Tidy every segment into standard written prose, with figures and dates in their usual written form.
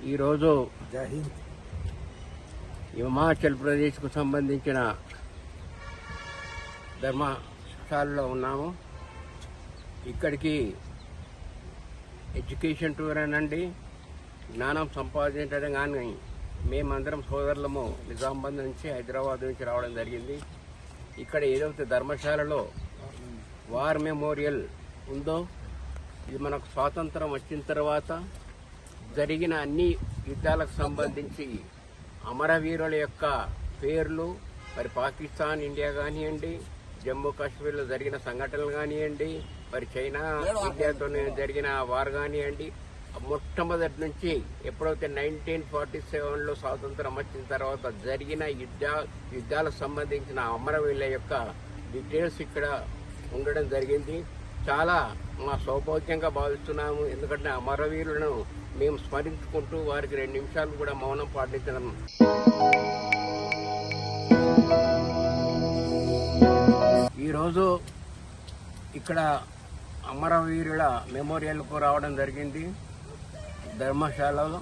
ఈరోజు హిమాచల్ ప్రదేశ్కు సంబంధించిన ధర్మశాలలో ఉన్నాము. ఇక్కడికి ఎడ్యుకేషన్ టూర్ అనండి, జ్ఞానం సంపాదించడం కానీ మేమందరం సోదరులము నిజామాబాద్ నుంచి హైదరాబాద్ నుంచి రావడం జరిగింది. ఇక్కడ ఏదైతే ధర్మశాలలో వార్ మెమోరియల్ ఉందో, ఇది మనకు స్వాతంత్రం వచ్చిన తర్వాత జరిగిన అన్ని యుద్ధాలకు సంబంధించి అమరవీరుల యొక్క పేర్లు, మరి పాకిస్తాన్, ఇండియా కానివ్వండి, జమ్మూ కాశ్మీర్లో జరిగిన సంఘటనలు కానివ్వండి, మరి చైనా ఇండియాతో జరిగిన వార్ కానివ్వండి, మొట్టమొదటి నుంచి ఎప్పుడైతే 1947లో స్వాతంత్రం వచ్చిన తర్వాత జరిగిన యుద్ధాలకు సంబంధించిన అమరవీరుల యొక్క డీటెయిల్స్ ఇక్కడ ఉండడం జరిగింది. చాలా మా సౌభాగ్యంగా భావిస్తున్నాము. ఎందుకంటే అమరవీరులను మేము స్మరించుకుంటూ వారికి 2 నిమిషాలు కూడా మౌనం పాటించడం. ఈరోజు ఇక్కడ అమరవీరుల మెమోరియల్కు రావడం జరిగింది ధర్మశాలలో.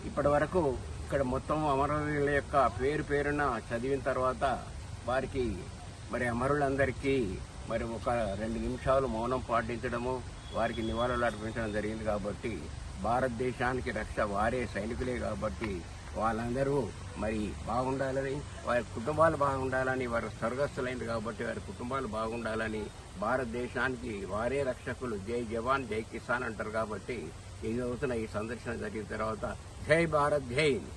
ఇప్పటి వరకు ఇక్కడ మొత్తం అమరవీరుల యొక్క పేరున చదివిన తర్వాత వారికి మరి అమరులందరికీ మరి ఒక 2 నిమిషాలు మౌనం పాటించడము, వారికి నివాళులు అర్పించడం జరిగింది. కాబట్టి భారతదేశానికి రక్ష వారే సైనికులే. కాబట్టి వాళ్ళందరూ మరి బాగుండాలని, వారి కుటుంబాలు బాగుండాలని, వారు స్వర్గస్థులైంది కాబట్టి వారి కుటుంబాలు బాగుండాలని, భారతదేశానికి వారే రక్షకులు, జై జవాన్ జై కిసాన్ అంటారు. కాబట్టి ఈ రోజున ఈ సందర్శన జరిగిన తర్వాత జై భారత్ జై.